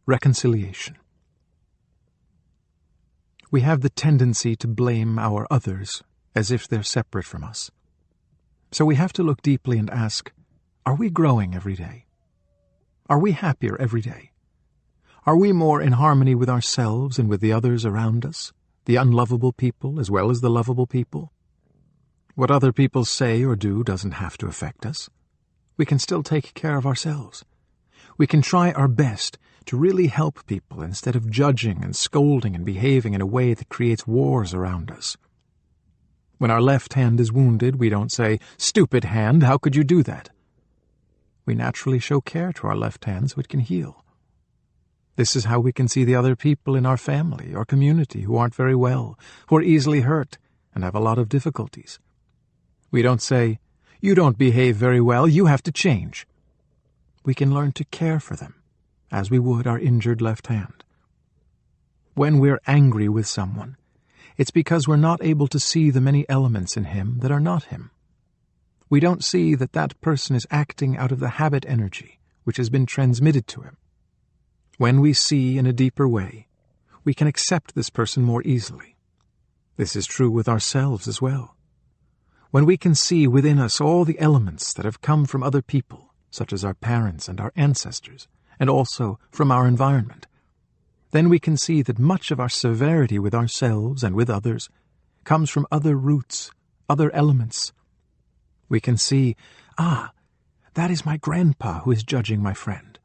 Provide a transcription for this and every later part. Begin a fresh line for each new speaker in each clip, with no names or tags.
Reconciliation. We have the tendency to blame our others as if they're separate from us. So we have to look deeply and ask, are we growing every day? Are we happier every day? Are we more in harmony with ourselves and with the others around us, the unlovable people as well as the lovable people? What other people say or do doesn't have to affect us. We can still take care of ourselves. We can try our best to really help people instead of judging and scolding and behaving in a way that creates wars around us. When our left hand is wounded, we don't say, "Stupid hand, how could you do that?" We naturally show care to our left hand so it can heal. This is how we can see the other people in our family or community who aren't very well, who are easily hurt and have a lot of difficulties. We don't say, "You don't behave very well, you have to change." We can learn to care for them, as we would our injured left hand. When we're angry with someone, it's because we're not able to see the many elements in him that are not him. We don't see that that person is acting out of the habit energy which has been transmitted to him. When we see in a deeper way, we can accept this person more easily. This is true with ourselves as well. When we can see within us all the elements that have come from other people, such as our parents and our ancestors, and also from our environment, then we can see that much of our severity with ourselves and with others comes from other roots, other elements. We can see, that is my grandpa who is judging my friend.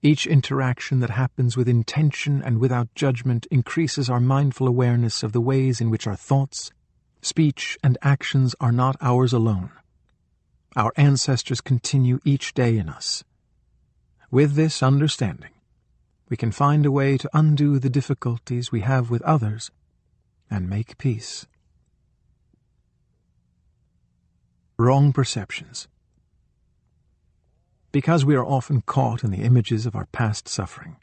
Each interaction that happens with intention and without judgment increases our mindful awareness of the ways in which our thoughts, speech, and actions are not ours alone. Our ancestors continue each day in us. With this understanding, we can find a way to undo the difficulties we have with others and make peace. Wrong perceptions. Because we are often caught in the images of our past suffering,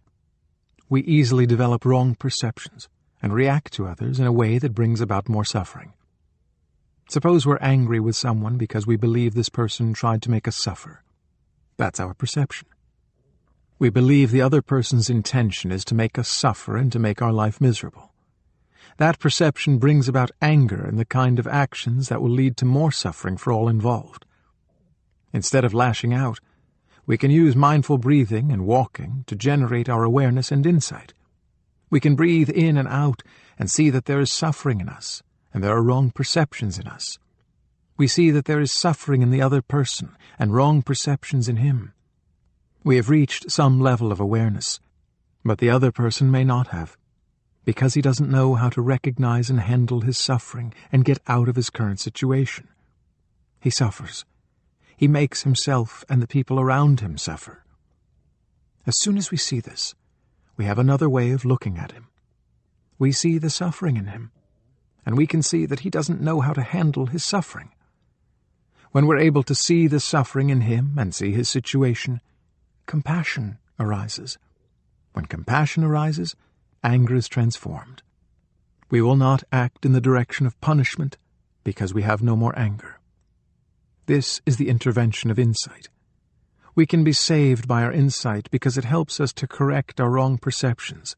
we easily develop wrong perceptions and react to others in a way that brings about more suffering. Suppose we're angry with someone because we believe this person tried to make us suffer. That's our perception. We believe the other person's intention is to make us suffer and to make our life miserable. That perception brings about anger and the kind of actions that will lead to more suffering for all involved. Instead of lashing out, we can use mindful breathing and walking to generate our awareness and insight. We can breathe in and out and see that there is suffering in us, and there are wrong perceptions in us. We see that there is suffering in the other person and wrong perceptions in him. We have reached some level of awareness, but the other person may not have, because he doesn't know how to recognize and handle his suffering and get out of his current situation. He suffers. He makes himself and the people around him suffer. As soon as we see this, we have another way of looking at him. We see the suffering in him, and we can see that he doesn't know how to handle his suffering. When we're able to see the suffering in him and see his situation, compassion arises. When compassion arises, anger is transformed. We will not act in the direction of punishment because we have no more anger. This is the intervention of insight. We can be saved by our insight because it helps us to correct our wrong perceptions.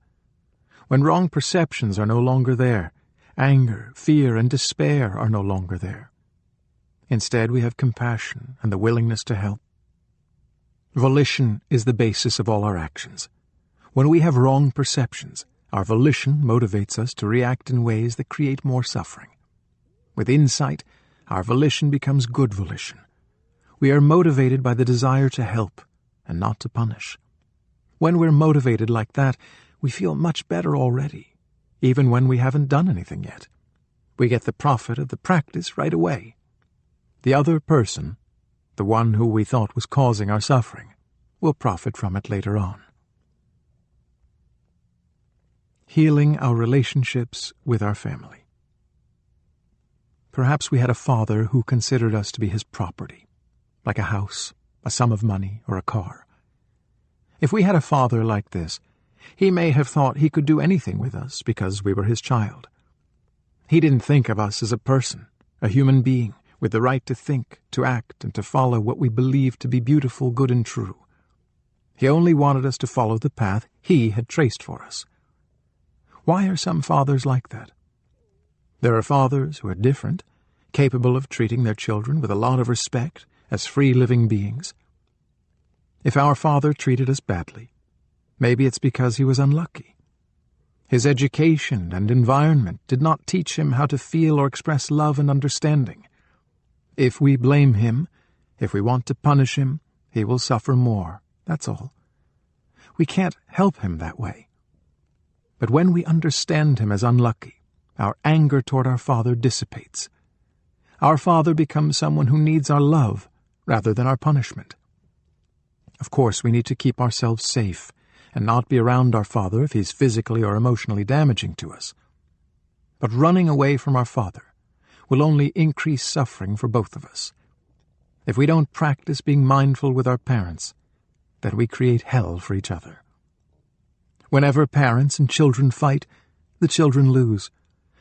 When wrong perceptions are no longer there, anger, fear, and despair are no longer there. Instead, we have compassion and the willingness to help. Volition is the basis of all our actions. When we have wrong perceptions, our volition motivates us to react in ways that create more suffering. With insight, our volition becomes good volition. We are motivated by the desire to help and not to punish. When we're motivated like that, we feel much better already, even when we haven't done anything yet. We get the profit of the practice right away. The other person, the one who we thought was causing our suffering, will profit from it later on. Healing our relationships with our family. Perhaps we had a father who considered us to be his property, like a house, a sum of money, or a car. If we had a father like this, he may have thought he could do anything with us because we were his child. He didn't think of us as a person, a human being, with the right to think, to act, and to follow what we believed to be beautiful, good, and true. He only wanted us to follow the path He had traced for us. Why are some fathers like that? There are fathers who are different, capable of treating their children with a lot of respect as free living beings. If our father treated us badly, maybe it's because he was unlucky. His education and environment did not teach him how to feel or express love and understanding. If we blame him, if we want to punish him, he will suffer more, that's all. We can't help him that way. But when we understand him as unlucky, our anger toward our father dissipates. Our father becomes someone who needs our love rather than our punishment. Of course, we need to keep ourselves safe and not be around our father if he's physically or emotionally damaging to us. But running away from our father will only increase suffering for both of us. If we don't practice being mindful with our parents, then we create hell for each other. Whenever parents and children fight, the children lose,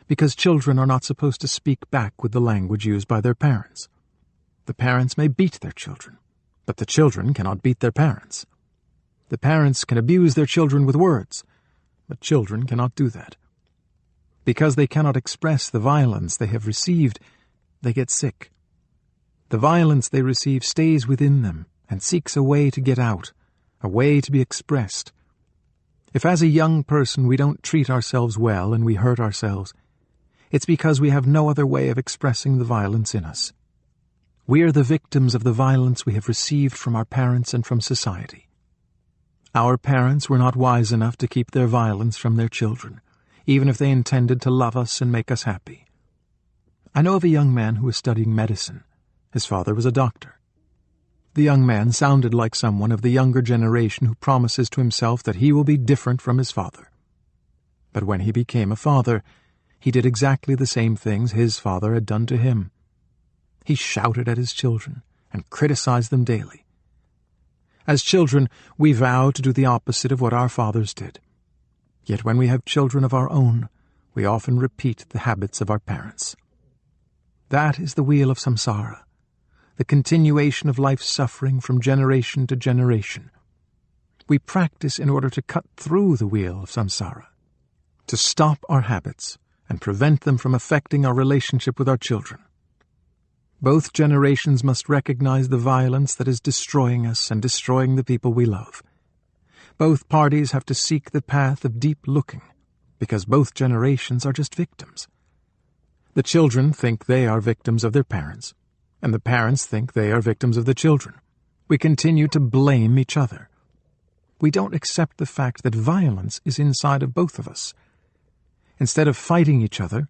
because children are not supposed to speak back with the language used by their parents. The parents may beat their children, but the children cannot beat their parents. The parents can abuse their children with words, but children cannot do that. Because they cannot express the violence they have received, they get sick. The violence they receive stays within them and seeks a way to get out, a way to be expressed. If as a young person we don't treat ourselves well and we hurt ourselves, it's because we have no other way of expressing the violence in us. We are the victims of the violence we have received from our parents and from society. Our parents were not wise enough to keep their violence from their children, even if they intended to love us and make us happy. I know of a young man who was studying medicine. His father was a doctor. The young man sounded like someone of the younger generation who promises to himself that he will be different from his father. But when he became a father, he did exactly the same things his father had done to him. He shouted at his children and criticized them daily. As children, we vow to do the opposite of what our fathers did. Yet when we have children of our own, we often repeat the habits of our parents. That is the wheel of samsara, the continuation of life's suffering from generation to generation. We practice in order to cut through the wheel of samsara, to stop our habits and prevent them from affecting our relationship with our children. Both generations must recognize the violence that is destroying us and destroying the people we love. Both parties have to seek the path of deep looking, because both generations are just victims. The children think they are victims of their parents, and the parents think they are victims of the children. We continue to blame each other. We don't accept the fact that violence is inside of both of us. Instead of fighting each other,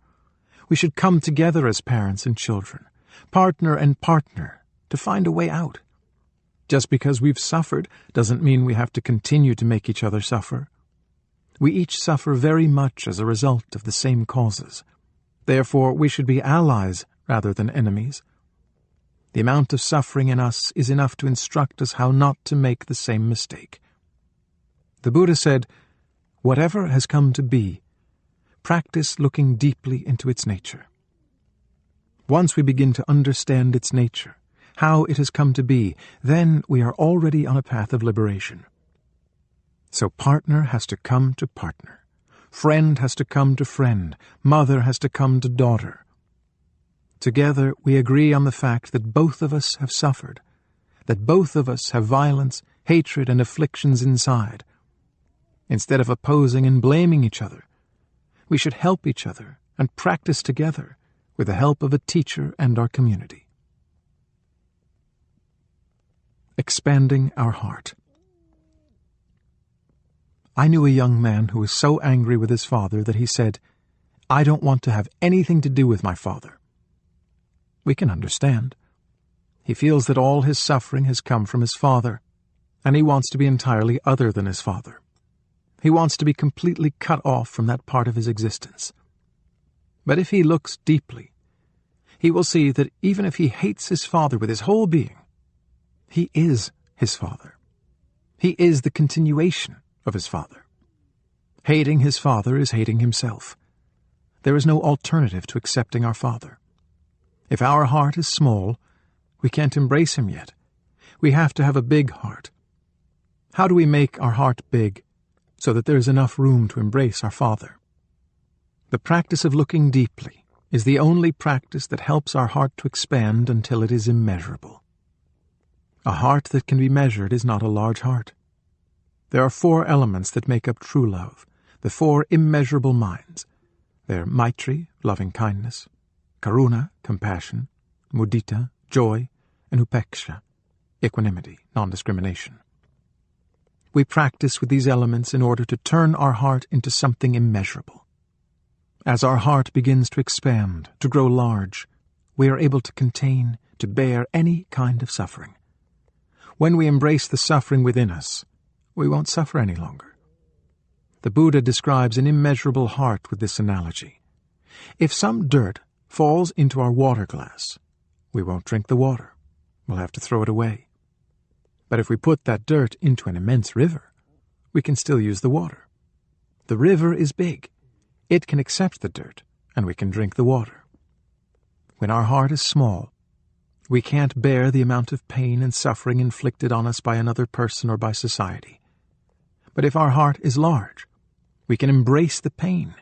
we should come together as parents and children, partner and partner, to find a way out. Just because we've suffered doesn't mean we have to continue to make each other suffer. We each suffer very much as a result of the same causes. Therefore, we should be allies rather than enemies. The amount of suffering in us is enough to instruct us how not to make the same mistake. The Buddha said, "Whatever has come to be, practice looking deeply into its nature." Once we begin to understand its nature, how it has come to be, then we are already on a path of liberation. So partner has to come to partner. Friend has to come to friend. Mother has to come to daughter. Together we agree on the fact that both of us have suffered, that both of us have violence, hatred, and afflictions inside. Instead of opposing and blaming each other, we should help each other and practice together with the help of a teacher and our community. Expanding our heart. I knew a young man who was so angry with his father that he said, "I don't want to have anything to do with my father." We can understand. He feels that all his suffering has come from his father, and he wants to be entirely other than his father. He wants to be completely cut off from that part of his existence. But if he looks deeply, he will see that even if he hates his father with his whole being, he is his father. He is the continuation of his father. Hating his father is hating himself. There is no alternative to accepting our father. If our heart is small, we can't embrace him yet. We have to have a big heart. How do we make our heart big so that there is enough room to embrace our Father? The practice of looking deeply is the only practice that helps our heart to expand until it is immeasurable. A heart that can be measured is not a large heart. There are 4 elements that make up true love, the 4 immeasurable minds. They are Maitri, loving-kindness, Karuna, compassion, Mudita, joy, and Upeksha, equanimity, non-discrimination. We practice with these elements in order to turn our heart into something immeasurable. As our heart begins to expand, to grow large, we are able to contain, to bear any kind of suffering. When we embrace the suffering within us, we won't suffer any longer. The Buddha describes an immeasurable heart with this analogy. If some dirt falls into our water glass, we won't drink the water. We'll have to throw it away. But if we put that dirt into an immense river, we can still use the water. The river is big. It can accept the dirt, and we can drink the water. When our heart is small, we can't bear the amount of pain and suffering inflicted on us by another person or by society. But if our heart is large, we can embrace the pain,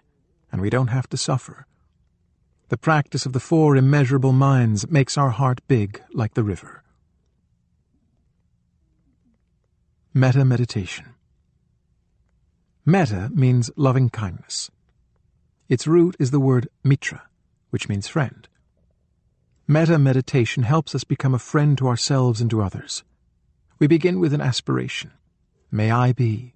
and we don't have to suffer. The practice of the 4 immeasurable minds makes our heart big like the river. Metta Meditation. Metta means loving-kindness. Its root is the word mitra, which means friend. Metta meditation helps us become a friend to ourselves and to others. We begin with an aspiration. May I be.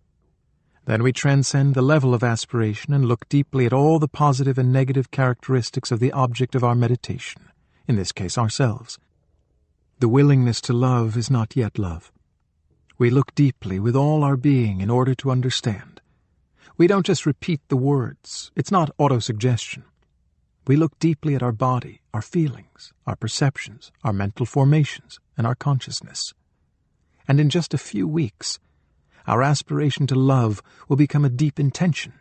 Then we transcend the level of aspiration and look deeply at all the positive and negative characteristics of the object of our meditation, in this case ourselves. The willingness to love is not yet love. We look deeply with all our being in order to understand. We don't just repeat the words. It's not autosuggestion. We look deeply at our body, our feelings, our perceptions, our mental formations, and our consciousness. And in just a few weeks, our aspiration to love will become a deep intention.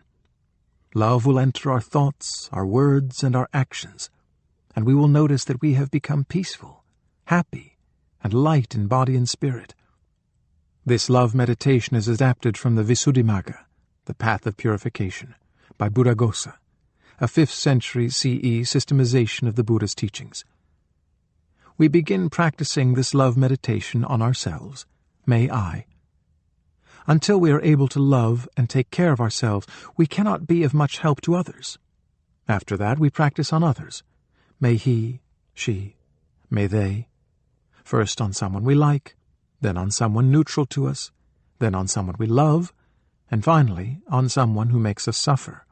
Love will enter our thoughts, our words, and our actions, and we will notice that we have become peaceful, happy, and light in body and spirit. This love meditation is adapted from the Visuddhimagga, the Path of Purification, by Buddhaghosa, a 5th century CE systemization of the Buddha's teachings. We begin practicing this love meditation on ourselves, may I. Until we are able to love and take care of ourselves, we cannot be of much help to others. After that, we practice on others. May he, she, may they. First on someone we like, then on someone neutral to us, then on someone we love, and finally on someone who makes us suffer.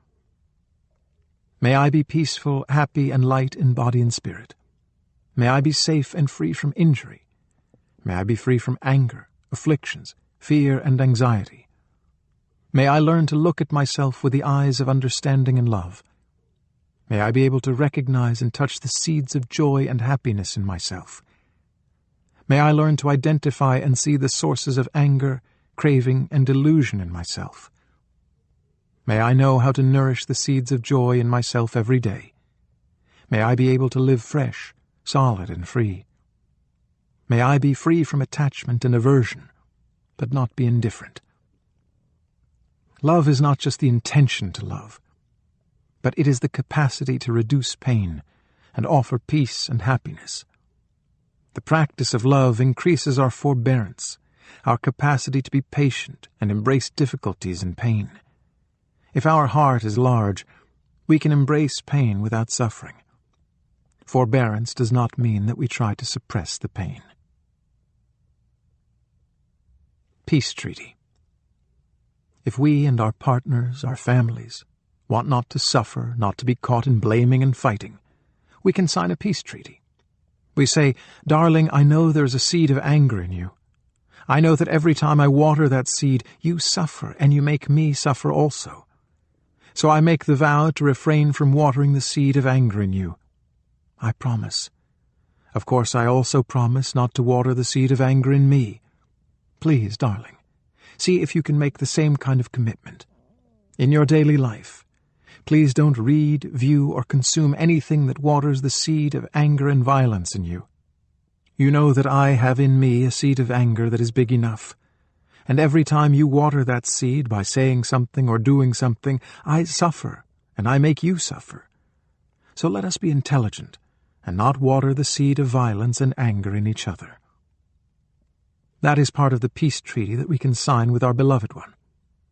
May I be peaceful, happy, and light in body and spirit. May I be safe and free from injury. May I be free from anger, afflictions, fear, and anxiety. May I learn to look at myself with the eyes of understanding and love. May I be able to recognize and touch the seeds of joy and happiness in myself. May I learn to identify and see the sources of anger, craving, and delusion in myself. May I know how to nourish the seeds of joy in myself every day. May I be able to live fresh, solid, and free. May I be free from attachment and aversion, but not be indifferent. Love is not just the intention to love, but it is the capacity to reduce pain and offer peace and happiness. The practice of love increases our forbearance, our capacity to be patient and embrace difficulties and pain. If our heart is large, we can embrace pain without suffering. Forbearance does not mean that we try to suppress the pain. Peace Treaty. If we and our partners, our families, want not to suffer, not to be caught in blaming and fighting, we can sign a peace treaty. We say, "Darling, I know there is a seed of anger in you. I know that every time I water that seed, you suffer, and you make me suffer also. So I make the vow to refrain from watering the seed of anger in you. I promise. Of course, I also promise not to water the seed of anger in me. Please, darling, see if you can make the same kind of commitment. In your daily life, please don't read, view, or consume anything that waters the seed of anger and violence in you. You know that I have in me a seed of anger that is big enough, And every time you water that seed by saying something or doing something, I suffer, and I make you suffer. So let us be intelligent, and not water the seed of violence and anger in each other. That is part of the peace treaty that we can sign with our beloved one,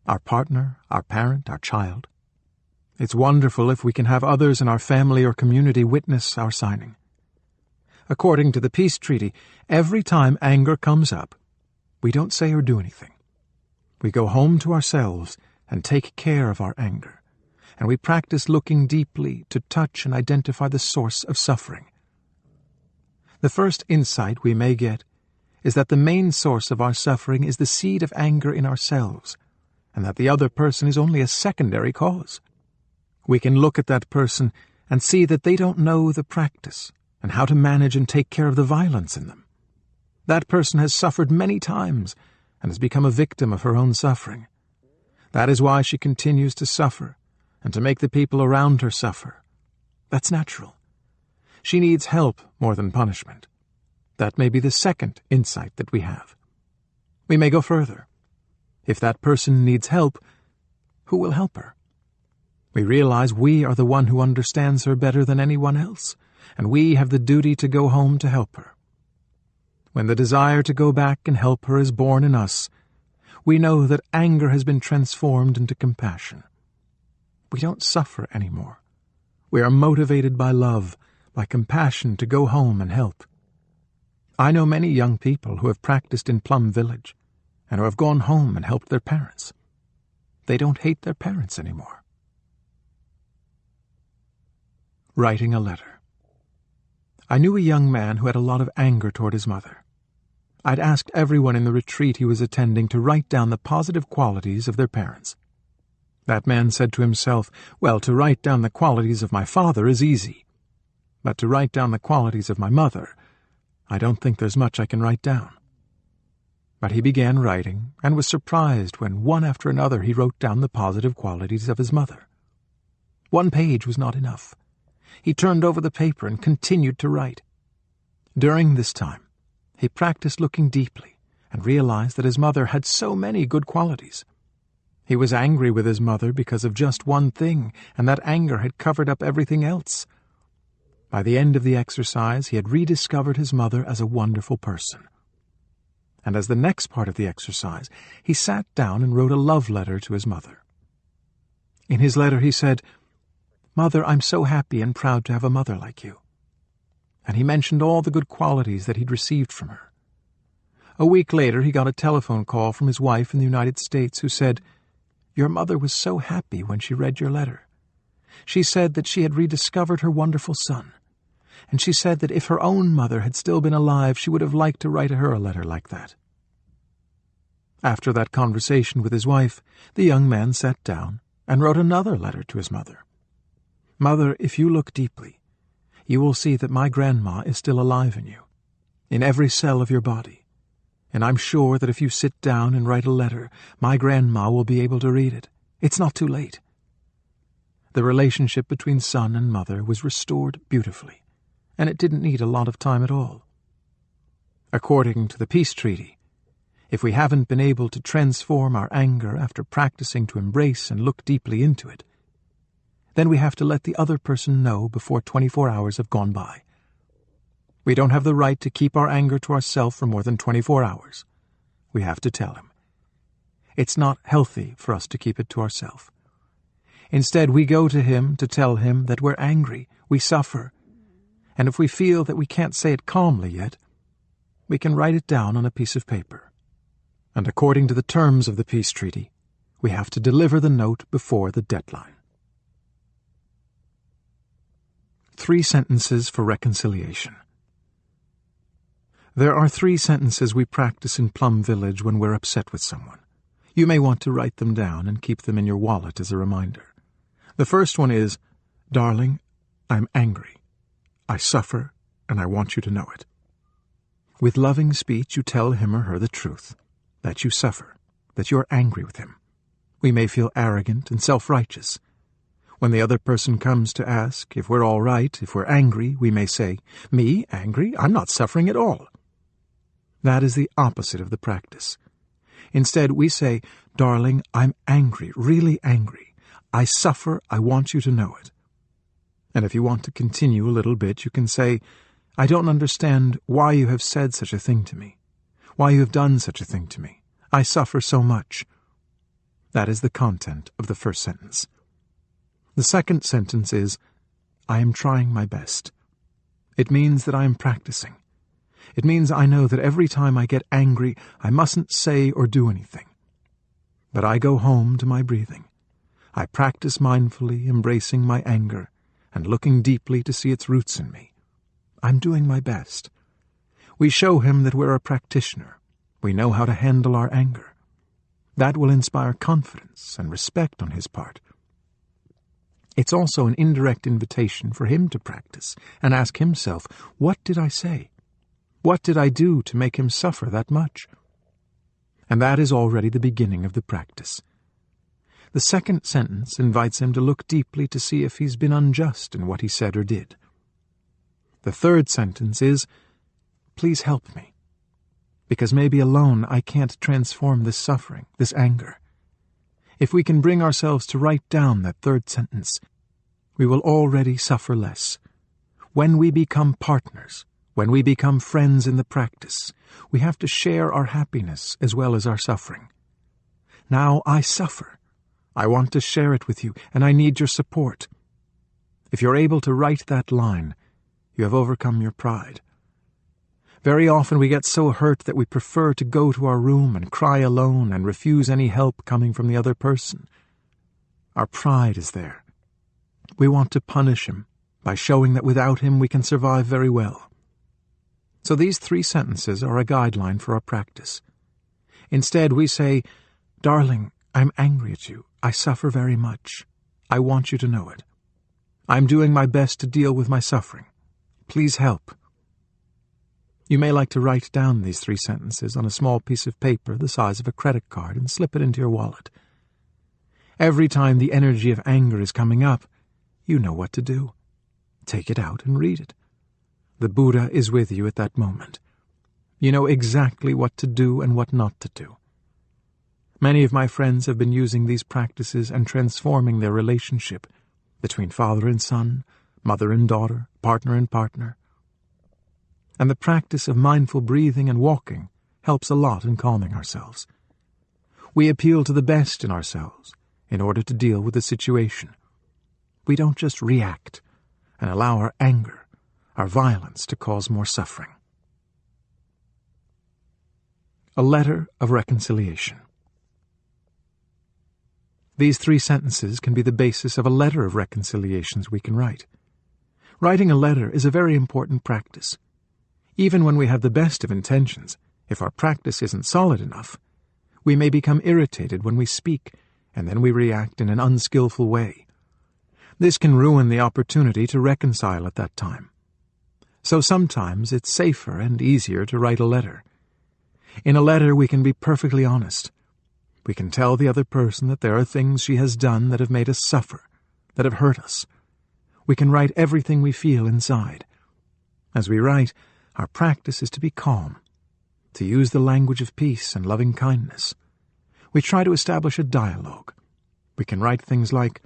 our partner, our parent, our child. It's wonderful if we can have others in our family or community witness our signing. According to the peace treaty, every time anger comes up, we don't say or do anything. We go home to ourselves and take care of our anger, and we practice looking deeply to touch and identify the source of suffering. The first insight we may get is that the main source of our suffering is the seed of anger in ourselves, and that the other person is only a secondary cause. We can look at that person and see that they don't know the practice and how to manage and take care of the violence in them. That person has suffered many times and has become a victim of her own suffering. That is why she continues to suffer and to make the people around her suffer. That's natural. She needs help more than punishment. That may be the second insight that we have. We may go further. If that person needs help, who will help her? We realize we are the one who understands her better than anyone else, and we have the duty to go home to help her. When the desire to go back and help her is born in us, we know that anger has been transformed into compassion. We don't suffer anymore. We are motivated by love, by compassion to go home and help. I know many young people who have practiced in Plum Village and who have gone home and helped their parents. They don't hate their parents anymore. Writing a letter. I knew a young man who had a lot of anger toward his mother. I'd asked everyone in the retreat he was attending to write down the positive qualities of their parents. That man said to himself, well, to write down the qualities of my father is easy, but to write down the qualities of my mother, I don't think there's much I can write down. But he began writing, and was surprised when one after another he wrote down the positive qualities of his mother. One page was not enough. He turned over the paper and continued to write. During this time, he practiced looking deeply and realized that his mother had so many good qualities. He was angry with his mother because of just one thing, and that anger had covered up everything else. By the end of the exercise, he had rediscovered his mother as a wonderful person. And as the next part of the exercise, he sat down and wrote a love letter to his mother. In his letter he said, "Mother, I'm so happy and proud to have a mother like you." And he mentioned all the good qualities that he'd received from her. A week later he got a telephone call from his wife in the United States who said, "Your mother was so happy when she read your letter. She said that she had rediscovered her wonderful son. And she said that if her own mother had still been alive, she would have liked to write her a letter like that." After that conversation with his wife, the young man sat down and wrote another letter to his mother. "Mother, if you look deeply, you will see that my grandma is still alive in you, in every cell of your body, and I'm sure that if you sit down and write a letter, my grandma will be able to read it. It's not too late." The relationship between son and mother was restored beautifully, and it didn't need a lot of time at all. According to the peace treaty, if we haven't been able to transform our anger after practicing to embrace and look deeply into it, then we have to let the other person know before 24 hours have gone by. We don't have the right to keep our anger to ourselves for more than 24 hours. We have to tell him. It's not healthy for us to keep it to ourselves. Instead, we go to him to tell him that we're angry, we suffer, and if we feel that we can't say it calmly yet, we can write it down on a piece of paper. And according to the terms of the peace treaty, we have to deliver the note before the deadline. 3 sentences for reconciliation. There are 3 sentences we practice in Plum Village when we're upset with someone. You may want to write them down and keep them in your wallet as a reminder. The first one is, "Darling, I'm angry. I suffer, and I want you to know it." With loving speech, you tell him or her the truth, that you suffer, that you're angry with him. We may feel arrogant and self-righteous. When the other person comes to ask if we're all right, if we're angry, we may say, "Me, angry? I'm not suffering at all." That is the opposite of the practice. Instead, we say, "Darling, I'm angry, really angry. I suffer, I want you to know it." And if you want to continue a little bit, you can say, "I don't understand why you have said such a thing to me, why you have done such a thing to me. I suffer so much." That is the content of the first sentence. The second sentence is, "I am trying my best." It means that I am practicing. It means I know that every time I get angry, I mustn't say or do anything. But I go home to my breathing. I practice mindfully embracing my anger and looking deeply to see its roots in me. I'm doing my best. We show him that we're a practitioner. We know how to handle our anger. That will inspire confidence and respect on his part. It's also an indirect invitation for him to practice and ask himself, what did I say? What did I do to make him suffer that much? And that is already the beginning of the practice. The second sentence invites him to look deeply to see if he's been unjust in what he said or did. The third sentence is, "Please help me, because maybe alone I can't transform this suffering, this anger." If we can bring ourselves to write down that third sentence, we will already suffer less. When we become partners, when we become friends in the practice, we have to share our happiness as well as our suffering. Now I suffer. I want to share it with you, and I need your support. If you're able to write that line, you have overcome your pride. Very often we get so hurt that we prefer to go to our room and cry alone and refuse any help coming from the other person. Our pride is there. We want to punish him by showing that without him we can survive very well. So these 3 sentences are a guideline for our practice. Instead, we say, "Darling, I'm angry at you. I suffer very much. I want you to know it. I'm doing my best to deal with my suffering. Please help." You may like to write down these 3 sentences on a small piece of paper the size of a credit card and slip it into your wallet. Every time the energy of anger is coming up, you know what to do. Take it out and read it. The Buddha is with you at that moment. You know exactly what to do and what not to do. Many of my friends have been using these practices and transforming their relationship between father and son, mother and daughter, partner and partner. And the practice of mindful breathing and walking helps a lot in calming ourselves. We appeal to the best in ourselves in order to deal with the situation. We don't just react and allow our anger, our violence to cause more suffering. A letter of reconciliation. These 3 sentences can be the basis of a letter of reconciliations we can write. Writing a letter is a very important practice. Even when we have the best of intentions, if our practice isn't solid enough, we may become irritated when we speak, and then we react in an unskillful way. This can ruin the opportunity to reconcile at that time. So sometimes it's safer and easier to write a letter. In a letter we can be perfectly honest. We can tell the other person that there are things she has done that have made us suffer, that have hurt us. We can write everything we feel inside. As we write, our practice is to be calm, to use the language of peace and loving kindness. We try to establish a dialogue. We can write things like,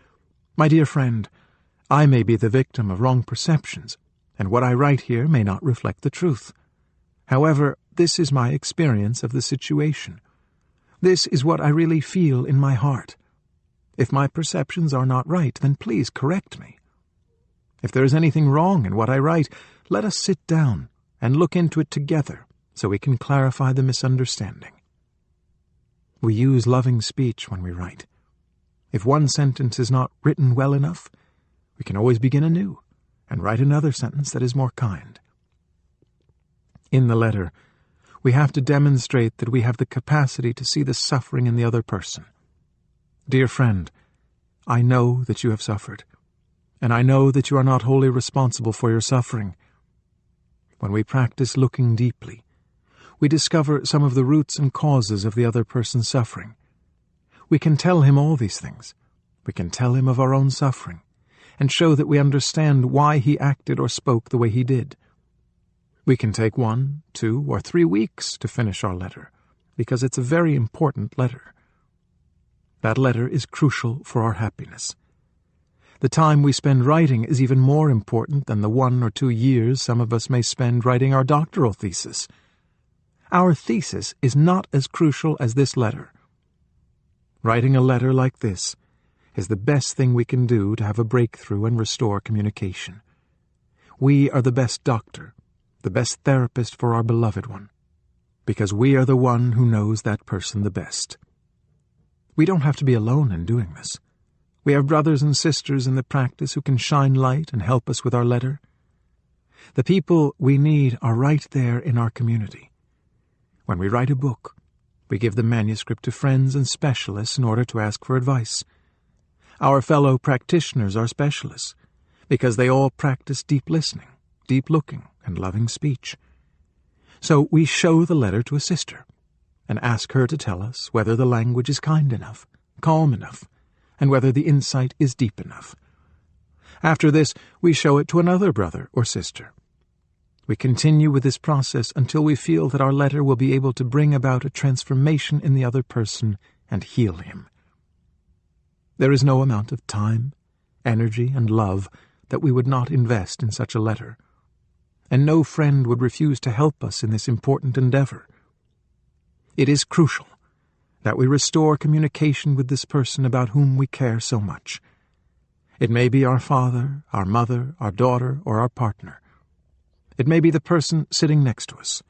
"My dear friend, I may be the victim of wrong perceptions, and what I write here may not reflect the truth. However, this is my experience of the situation. This is what I really feel in my heart. If my perceptions are not right, then please correct me. If there is anything wrong in what I write, let us sit down and look into it together so we can clarify the misunderstanding." We use loving speech when we write. If one sentence is not written well enough, we can always begin anew and write another sentence that is more kind. In the letter, we have to demonstrate that we have the capacity to see the suffering in the other person. "Dear friend, I know that you have suffered, and I know that you are not wholly responsible for your suffering." When we practice looking deeply, we discover some of the roots and causes of the other person's suffering. We can tell him all these things. We can tell him of our own suffering, and show that we understand why he acted or spoke the way he did. We can take 1, 2, or 3 weeks to finish our letter, because it's a very important letter. That letter is crucial for our happiness. The time we spend writing is even more important than the 1 or 2 years some of us may spend writing our doctoral thesis. Our thesis is not as crucial as this letter. Writing a letter like this is the best thing we can do to have a breakthrough and restore communication. We are the best doctor, the best therapist for our beloved one, because we are the one who knows that person the best. We don't have to be alone in doing this. We have brothers and sisters in the practice who can shine light and help us with our letter. The people we need are right there in our community. When we write a book, we give the manuscript to friends and specialists in order to ask for advice. Our fellow practitioners are specialists, because they all practice deep listening, deep looking, and loving speech. So we show the letter to a sister, and ask her to tell us whether the language is kind enough, calm enough, and whether the insight is deep enough. After this, we show it to another brother or sister. We continue with this process until we feel that our letter will be able to bring about a transformation in the other person and heal him. There is no amount of time, energy, and love that we would not invest in such a letter, and no friend would refuse to help us in this important endeavor. It is crucial that we restore communication with this person about whom we care so much. It may be our father, our mother, our daughter, or our partner. It may be the person sitting next to us.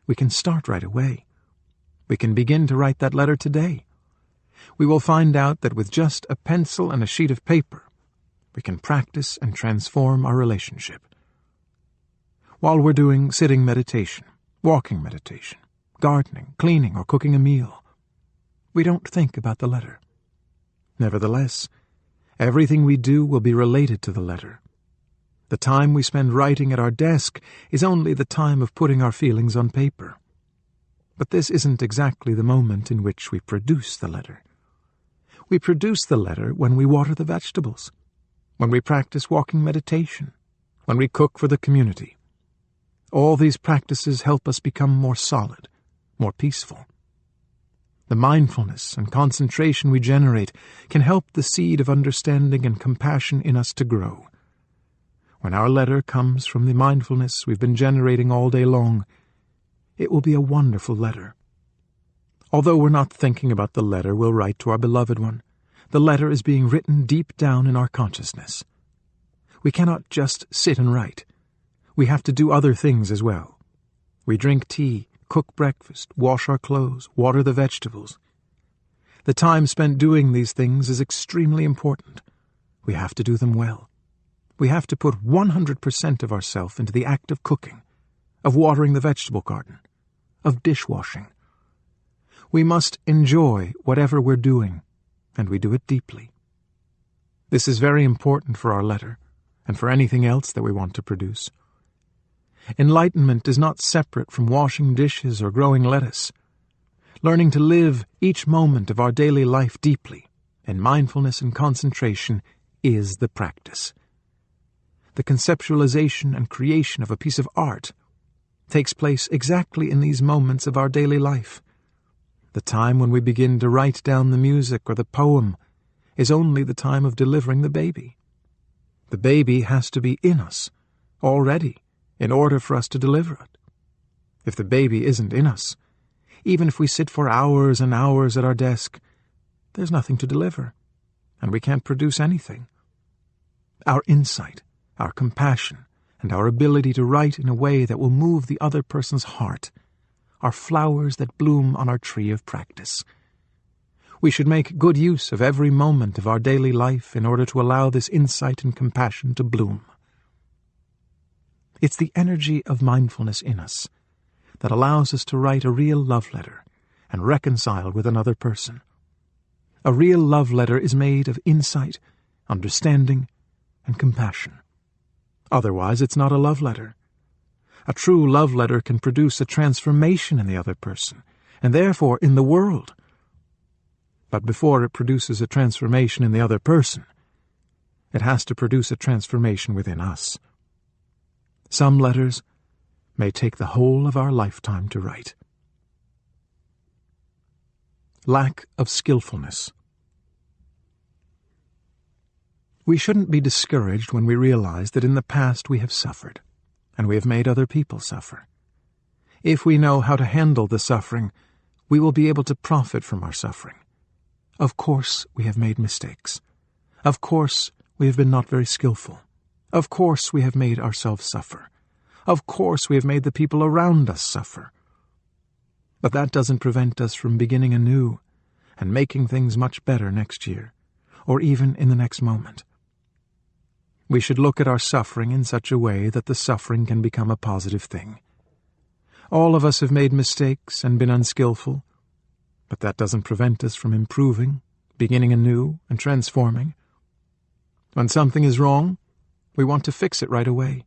We can start right away. We can begin to write that letter today. We will find out that with just a pencil and a sheet of paper, we can practice and transform our relationship. While we're doing sitting meditation, walking meditation, gardening, cleaning, or cooking a meal, we don't think about the letter. Nevertheless, everything we do will be related to the letter. The time we spend writing at our desk is only the time of putting our feelings on paper. But this isn't exactly the moment in which we produce the letter. We produce the letter when we water the vegetables, when we practice walking meditation, when we cook for the community. All these practices help us become more solid, more peaceful. The mindfulness and concentration we generate can help the seed of understanding and compassion in us to grow. When our letter comes from the mindfulness we've been generating all day long, it will be a wonderful letter. Although we're not thinking about the letter we'll write to our beloved one, the letter is being written deep down in our consciousness. We cannot just sit and write. We have to do other things as well. We drink tea, cook breakfast, wash our clothes, water the vegetables. The time spent doing these things is extremely important. We have to do them well. We have to put 100% of ourselves into the act of cooking, of watering the vegetable garden, of dishwashing. We must enjoy whatever we're doing, and we do it deeply. This is very important for our letter, and for anything else that we want to produce. Enlightenment is not separate from washing dishes or growing lettuce. Learning to live each moment of our daily life deeply, in mindfulness and concentration, is the practice. The conceptualization and creation of a piece of art takes place exactly in these moments of our daily life. The time when we begin to write down the music or the poem is only the time of delivering the baby. The baby has to be in us, already, in order for us to deliver it. If the baby isn't in us, even if we sit for hours and hours at our desk, there's nothing to deliver, and we can't produce anything. Our insight, our compassion, and our ability to write in a way that will move the other person's heart are flowers that bloom on our tree of practice. We should make good use of every moment of our daily life in order to allow this insight and compassion to bloom. It's the energy of mindfulness in us that allows us to write a real love letter and reconcile with another person. A real love letter is made of insight, understanding, and compassion. Otherwise, it's not a love letter. A true love letter can produce a transformation in the other person, and therefore in the world. But before it produces a transformation in the other person, it has to produce a transformation within us. Some letters may take the whole of our lifetime to write. lack of skillfulness. We shouldn't be discouraged when we realize that in the past we have suffered, and we have made other people suffer. If we know how to handle the suffering, we will be able to profit from our suffering. Of course we have made mistakes. Of course we have been not very skillful. Of course we have made ourselves suffer. Of course we have made the people around us suffer. But that doesn't prevent us from beginning anew and making things much better next year, or even in the next moment. We should look at our suffering in such a way that the suffering can become a positive thing. All of us have made mistakes and been unskillful, but that doesn't prevent us from improving, beginning anew, and transforming. When something is wrong, we want to fix it right away.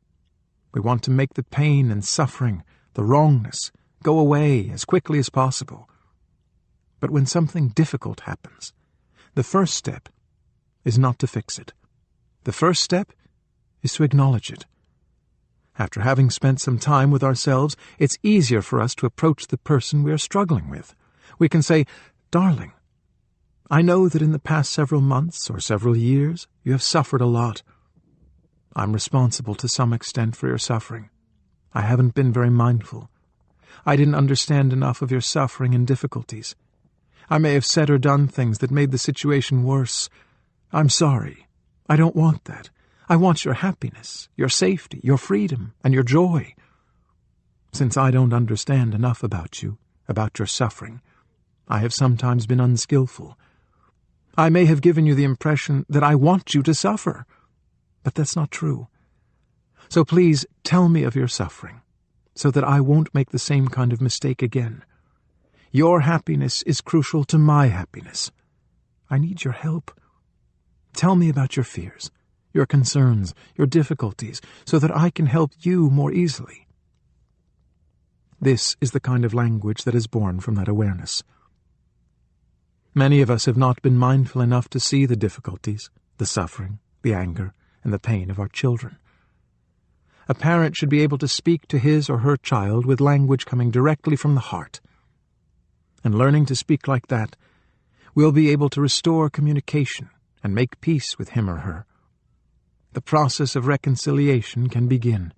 We want to make the pain and suffering, the wrongness, go away as quickly as possible. But when something difficult happens, the first step is not to fix it. The first step is to acknowledge it. After having spent some time with ourselves, it's easier for us to approach the person we are struggling with. We can say, "Darling, I know that in the past several months or several years you have suffered a lot. I'm responsible to some extent for your suffering. I haven't been very mindful. I didn't understand enough of your suffering and difficulties. I may have said or done things that made the situation worse. I'm sorry. I don't want that. I want your happiness, your safety, your freedom, and your joy. Since I don't understand enough about you, about your suffering, I have sometimes been unskillful. I may have given you the impression that I want you to suffer, but that's not true. So please tell me of your suffering, so that I won't make the same kind of mistake again. Your happiness is crucial to my happiness. I need your help. Tell me about your fears, your concerns, your difficulties, so that I can help you more easily." This is the kind of language that is born from that awareness. Many of us have not been mindful enough to see the difficulties, the suffering, the anger, and the pain of our children. A parent should be able to speak to his or her child with language coming directly from the heart. And learning to speak like that, we'll be able to restore communication and make peace with him or her. The process of reconciliation can begin.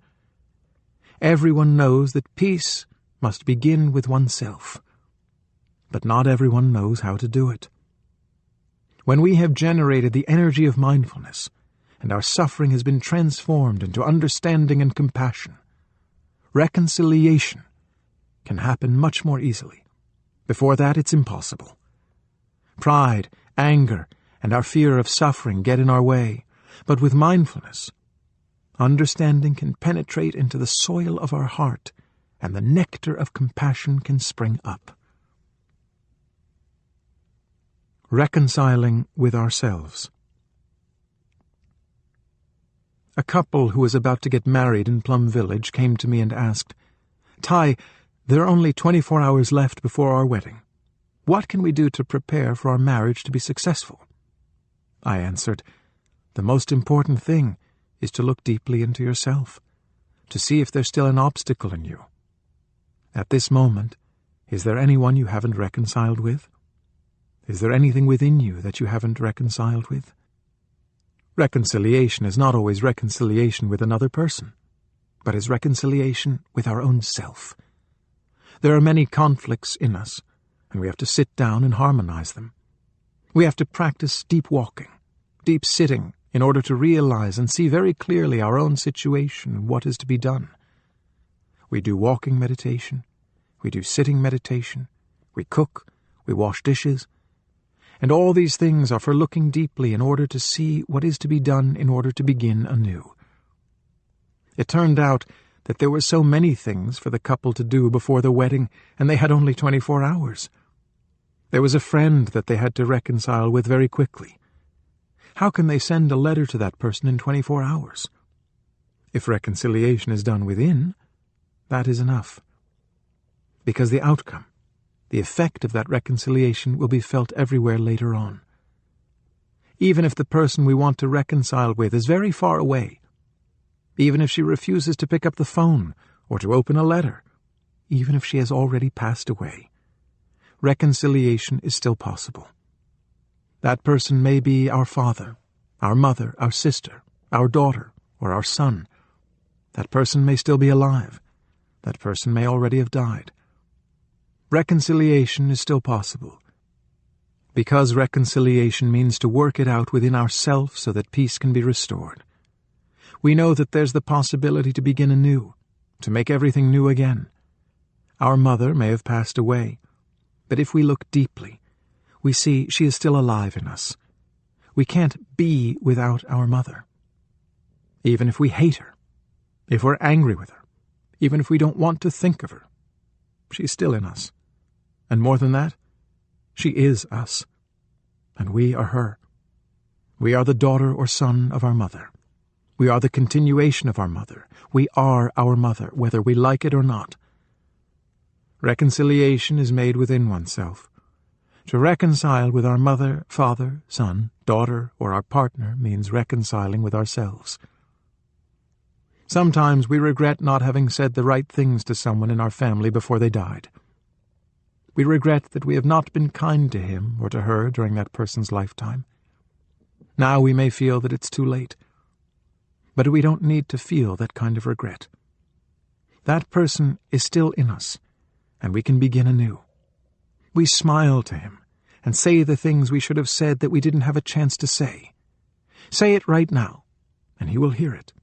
Everyone knows that peace must begin with oneself, but not everyone knows how to do it. When we have generated the energy of mindfulness, and our suffering has been transformed into understanding and compassion, reconciliation can happen much more easily. Before that, it's impossible. Pride, anger, and our fear of suffering get in our way, but with mindfulness, understanding can penetrate into the soil of our heart, and the nectar of compassion can spring up. Reconciling with ourselves. A couple who was about to get married in Plum Village came to me and asked, "Thai, there are only 24 hours left before our wedding. What can we do to prepare for our marriage to be successful?" I answered, "The most important thing is to look deeply into yourself, to see if there's still an obstacle in you. At this moment, is there anyone you haven't reconciled with? Is there anything within you that you haven't reconciled with?" Reconciliation is not always reconciliation with another person, but is reconciliation with our own self. There are many conflicts in us, and we have to sit down and harmonize them. We have to practice deep walking, deep sitting, in order to realize and see very clearly our own situation and what is to be done. We do walking meditation, we do sitting meditation, we cook, we wash dishes, and all these things are for looking deeply in order to see what is to be done in order to begin anew. It turned out that there were so many things for the couple to do before the wedding, and they had only 24 hours. There was a friend that they had to reconcile with very quickly. How can they send a letter to that person in 24 hours? If reconciliation is done within, that is enough. Because the outcome, the effect of that reconciliation will be felt everywhere later on. Even if the person we want to reconcile with is very far away, even if she refuses to pick up the phone or to open a letter, even if she has already passed away, reconciliation is still possible. That person may be our father, our mother, our sister, our daughter, or our son. That person may still be alive. That person may already have died. Reconciliation is still possible. Because reconciliation means to work it out within ourselves so that peace can be restored. We know that there's the possibility to begin anew, to make everything new again. Our mother may have passed away, but if we look deeply, we see she is still alive in us. We can't be without our mother. Even if we hate her, if we're angry with her, even if we don't want to think of her, she's still in us. And more than that, she is us, and we are her. We are the daughter or son of our mother. We are the continuation of our mother. We are our mother, whether we like it or not. Reconciliation is made within oneself. To reconcile with our mother, father, son, daughter, or our partner means reconciling with ourselves. Sometimes we regret not having said the right things to someone in our family before they died. We regret that we have not been kind to him or to her during that person's lifetime. Now we may feel that it's too late. But we don't need to feel that kind of regret. That person is still in us, and we can begin anew. We smile to him and say the things we should have said that we didn't have a chance to say. Say it right now, and he will hear it.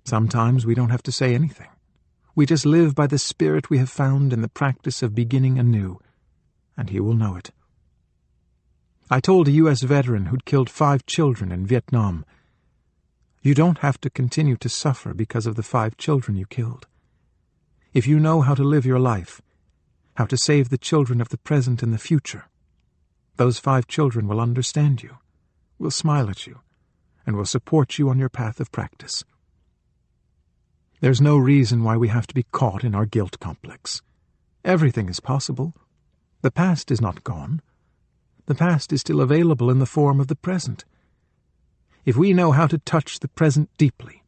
Sometimes we don't have to say anything. We just live by the spirit we have found in the practice of beginning anew, and he will know it. I told a U.S. veteran who'd killed 5 children in Vietnam, "You don't have to continue to suffer because of the 5 children you killed. If you know how to live your life, how to save the children of the present and the future, those 5 children will understand you, will smile at you, and will support you on your path of practice." There's no reason why we have to be caught in our guilt complex. Everything is possible. The past is not gone. The past is still available in the form of the present. If we know how to touch the present deeply,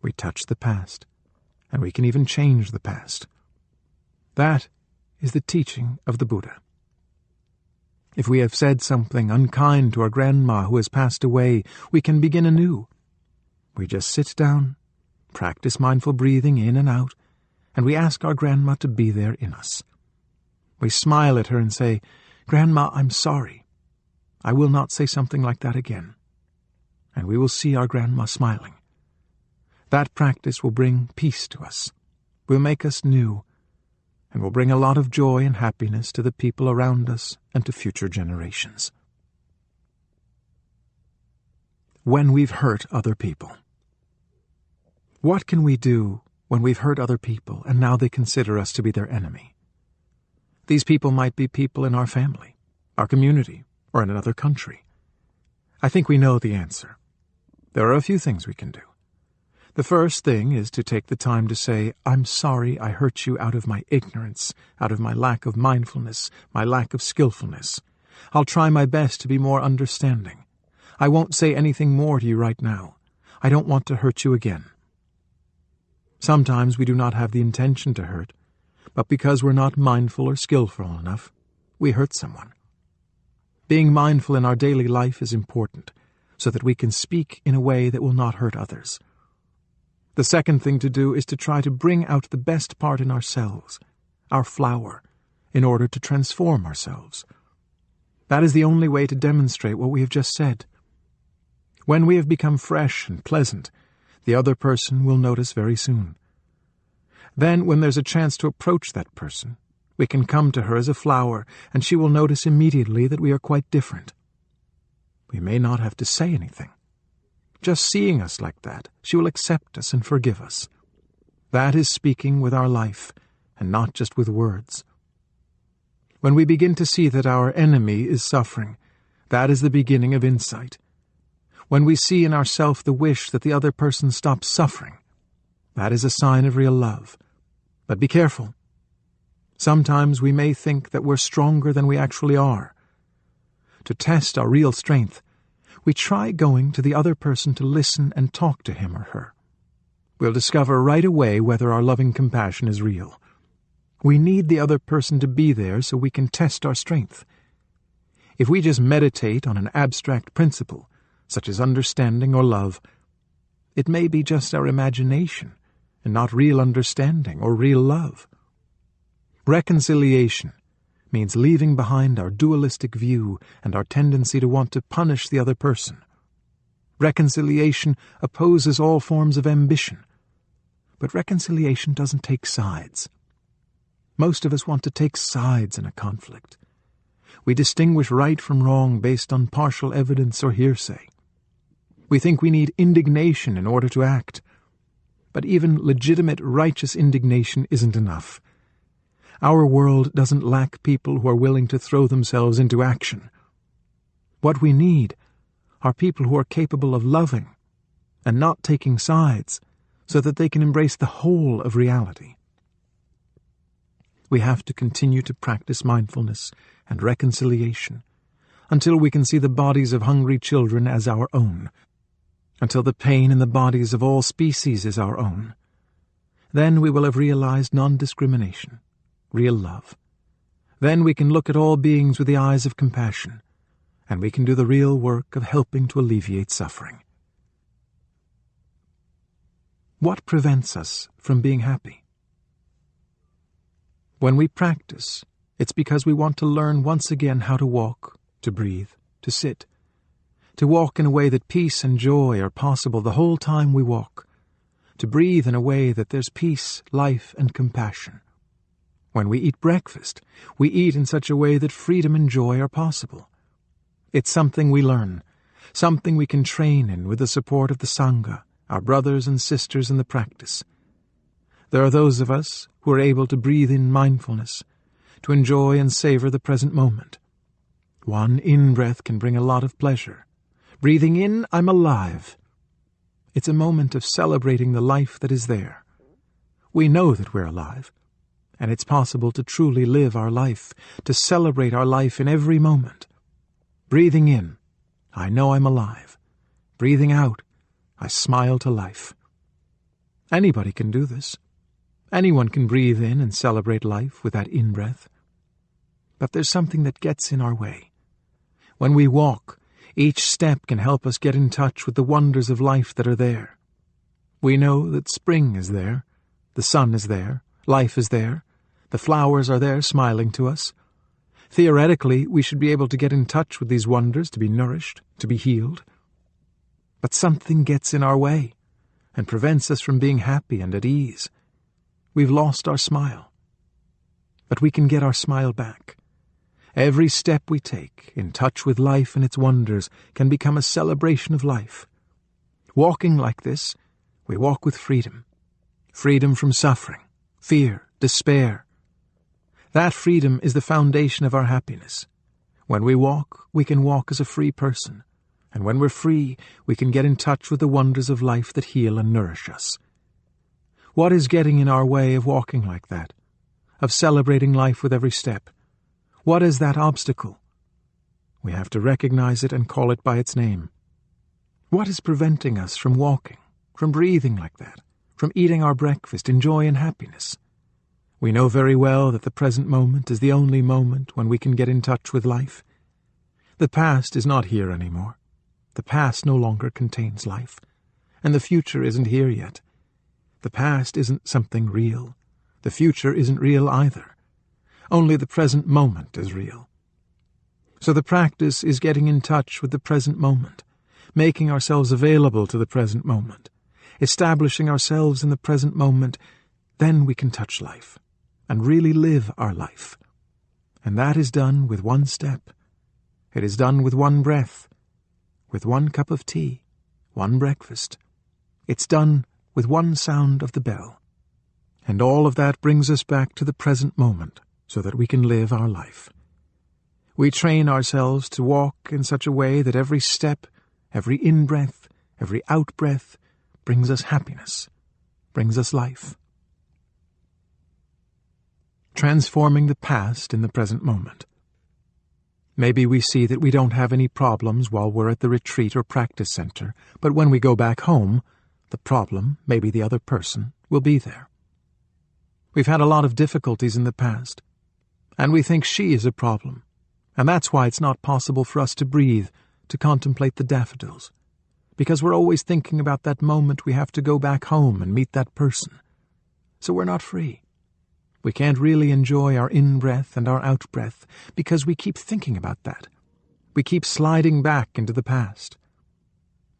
we touch the past, and we can even change the past. That is the teaching of the Buddha. If we have said something unkind to our grandma who has passed away, we can begin anew. We just sit down, practice mindful breathing in and out, and we ask our grandma to be there in us. We smile at her and say, "Grandma, I'm sorry. I will not say something like that again." And we will see our grandma smiling. That practice will bring peace to us, will make us new, and will bring a lot of joy and happiness to the people around us and to future generations. When we've hurt other people. What can we do when we've hurt other people and now they consider us to be their enemy? These people might be people in our family, our community, or in another country. I think we know the answer. There are a few things we can do. The first thing is to take the time to say, "I'm sorry I hurt you out of my ignorance, out of my lack of mindfulness, my lack of skillfulness. I'll try my best to be more understanding. I won't say anything more to you right now. I don't want to hurt you again." Sometimes we do not have the intention to hurt, but because we're not mindful or skillful enough, we hurt someone. Being mindful in our daily life is important, so that we can speak in a way that will not hurt others. The second thing to do is to try to bring out the best part in ourselves, our flower, in order to transform ourselves. That is the only way to demonstrate what we have just said. When we have become fresh and pleasant, the other person will notice very soon. Then, when there's a chance to approach that person, we can come to her as a flower, and she will notice immediately that we are quite different. We may not have to say anything. Just seeing us like that, she will accept us and forgive us. That is speaking with our life, and not just with words. When we begin to see that our enemy is suffering, that is the beginning of insight. When we see in ourselves the wish that the other person stops suffering, that is a sign of real love. But be careful. Sometimes we may think that we're stronger than we actually are. To test our real strength, we try going to the other person to listen and talk to him or her. We'll discover right away whether our loving compassion is real. We need the other person to be there so we can test our strength. If we just meditate on an abstract principle, such as understanding or love, it may be just our imagination and not real understanding or real love. Reconciliation means leaving behind our dualistic view and our tendency to want to punish the other person. Reconciliation opposes all forms of ambition, but reconciliation doesn't take sides. Most of us want to take sides in a conflict. We distinguish right from wrong based on partial evidence or hearsay. We think we need indignation in order to act, but even legitimate righteous indignation isn't enough. Our world doesn't lack people who are willing to throw themselves into action. What we need are people who are capable of loving and not taking sides so that they can embrace the whole of reality. We have to continue to practice mindfulness and reconciliation until we can see the bodies of hungry children as our own, until the pain in the bodies of all species is our own. Then we will have realized non-discrimination, real love. Then we can look at all beings with the eyes of compassion, and we can do the real work of helping to alleviate suffering. What prevents us from being happy? When we practice, it's because we want to learn once again how to walk, to breathe, to sit, to walk in a way that peace and joy are possible the whole time we walk, to breathe in a way that there's peace, life, and compassion. When we eat breakfast, we eat in such a way that freedom and joy are possible. It's something we learn, something we can train in with the support of the Sangha, our brothers and sisters in the practice. There are those of us who are able to breathe in mindfulness, to enjoy and savor the present moment. One in-breath can bring a lot of pleasure. Breathing in, I'm alive. It's a moment of celebrating the life that is there. We know that we're alive, and it's possible to truly live our life, to celebrate our life in every moment. Breathing in, I know I'm alive. Breathing out, I smile to life. Anybody can do this. Anyone can breathe in and celebrate life with that in-breath. But there's something that gets in our way. When we walk, each step can help us get in touch with the wonders of life that are there. We know that spring is there, the sun is there, life is there, the flowers are there smiling to us. Theoretically, we should be able to get in touch with these wonders, to be nourished, to be healed. But something gets in our way and prevents us from being happy and at ease. We've lost our smile. But we can get our smile back. Every step we take, in touch with life and its wonders, can become a celebration of life. Walking like this, we walk with freedom. Freedom from suffering, fear, despair. That freedom is the foundation of our happiness. When we can walk as a free person. And when we're free, we can get in touch with the wonders of life that heal and nourish us. What is getting in our way of walking like that, of celebrating life with every step? What is that obstacle? We have to recognize it and call it by its name. What is preventing us from walking, from breathing like that, from eating our breakfast in joy and happiness? We know very well that the present moment is the only moment when we can get in touch with life. The past is not here anymore. The past no longer contains life, and the future isn't here yet. The past isn't something real. The future isn't real either. Only the present moment is real. So the practice is getting in touch with the present moment, making ourselves available to the present moment, establishing ourselves in the present moment. Then we can touch life and really live our life. And that is done with one step. It is done with one breath, with one cup of tea, one breakfast. It's done with one sound of the bell. And all of that brings us back to the present moment so that we can live our life. We train ourselves to walk in such a way that every step, every in-breath, every out-breath brings us happiness, brings us life. Transforming the past in the present moment. Maybe we see that we don't have any problems while we're at the retreat or practice center, but when we go back home, the problem, maybe the other person, will be there. We've had a lot of difficulties in the past, and we think she is a problem, and that's why it's not possible for us to breathe, to contemplate the daffodils, because we're always thinking about that moment we have to go back home and meet that person. So we're not free. We can't really enjoy our in-breath and our out-breath because we keep thinking about that. We keep sliding back into the past.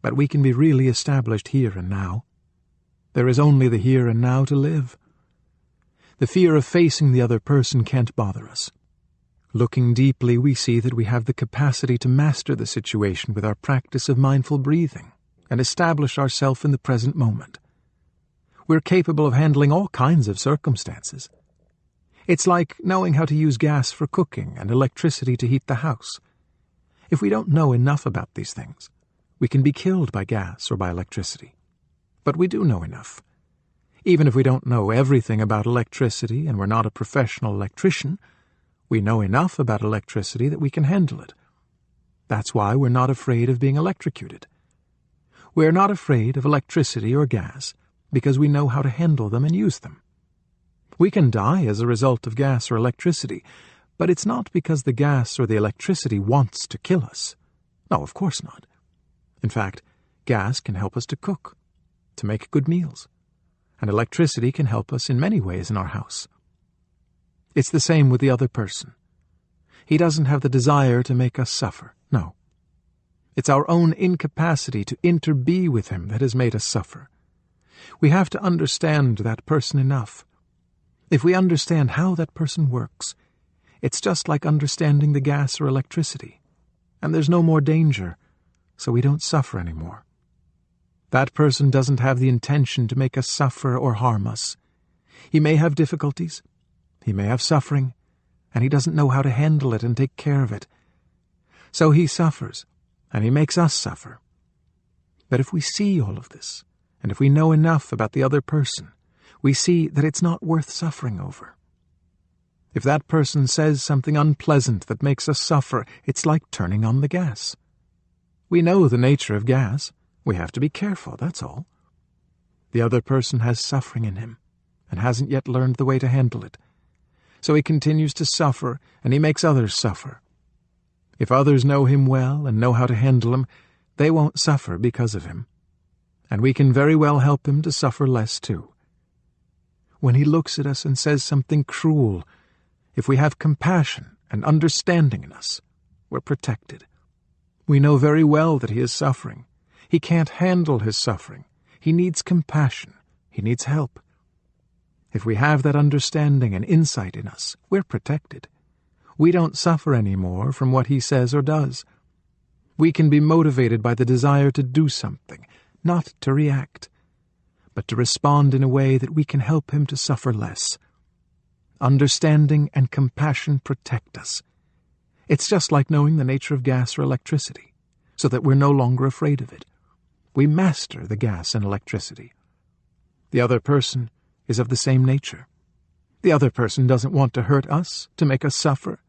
But we can be really established here and now. There is only the here and now to live. The fear of facing the other person can't bother us. Looking deeply, we see that we have the capacity to master the situation with our practice of mindful breathing and establish ourselves in the present moment. We're capable of handling all kinds of circumstances. It's like knowing how to use gas for cooking and electricity to heat the house. If we don't know enough about these things, we can be killed by gas or by electricity. But we do know enough. Even if we don't know everything about electricity and we're not a professional electrician, we know enough about electricity that we can handle it. That's why we're not afraid of being electrocuted. We're not afraid of electricity or gas because we know how to handle them and use them. We can die as a result of gas or electricity, but it's not because the gas or the electricity wants to kill us. No, of course not. In fact, gas can help us to cook, to make good meals, and electricity can help us in many ways in our house. It's the same with the other person. He doesn't have the desire to make us suffer, no. It's our own incapacity to interbe with him that has made us suffer. We have to understand that person enough. If we understand how that person works, it's just like understanding the gas or electricity, and there's no more danger, so we don't suffer anymore. That person doesn't have the intention to make us suffer or harm us. He may have difficulties, he may have suffering, and he doesn't know how to handle it and take care of it. So he suffers, and he makes us suffer. But if we see all of this, and if we know enough about the other person, we see that it's not worth suffering over. If that person says something unpleasant that makes us suffer, it's like turning on the gas. We know the nature of gas. We have to be careful, that's all. The other person has suffering in him, and hasn't yet learned the way to handle it. So he continues to suffer, and he makes others suffer. If others know him well and know how to handle him, they won't suffer because of him. And we can very well help him to suffer less too. When he looks at us and says something cruel, if we have compassion and understanding in us, we're protected. We know very well that he is suffering. He can't handle his suffering. He needs compassion. He needs help. If we have that understanding and insight in us, we're protected. We don't suffer anymore from what he says or does. We can be motivated by the desire to do something, not to react, but to respond in a way that we can help him to suffer less. Understanding and compassion protect us. It's just like knowing the nature of gas or electricity, so that we're no longer afraid of it. We master the gas and electricity. The other person is of the same nature. The other person doesn't want to hurt us, to make us suffer.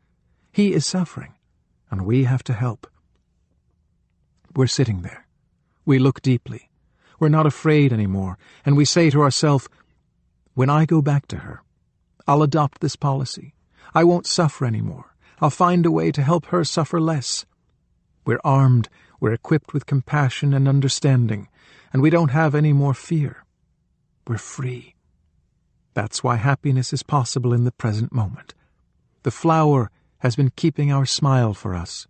He is suffering, and we have to help. We're sitting there. We look deeply. We're not afraid anymore, and we say to ourselves, when I go back to her, I'll adopt this policy. I won't suffer anymore. I'll find a way to help her suffer less. We're armed, we're equipped with compassion and understanding, and we don't have any more fear. We're free. That's why happiness is possible in the present moment. The flower has been keeping our smile for us,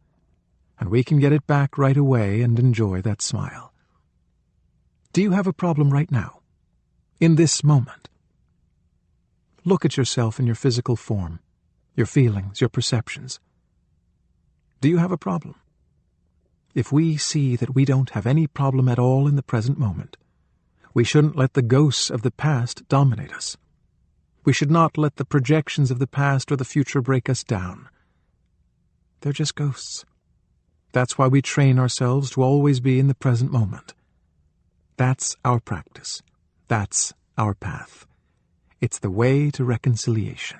and we can get it back right away and enjoy that smile. Do you have a problem right now? In this moment? Look at yourself in your physical form, your feelings, your perceptions. Do you have a problem? If we see that we don't have any problem at all in the present moment, we shouldn't let the ghosts of the past dominate us. We should not let the projections of the past or the future break us down. They're just ghosts. That's why we train ourselves to always be in the present moment. That's our practice. That's our path. It's the way to reconciliation.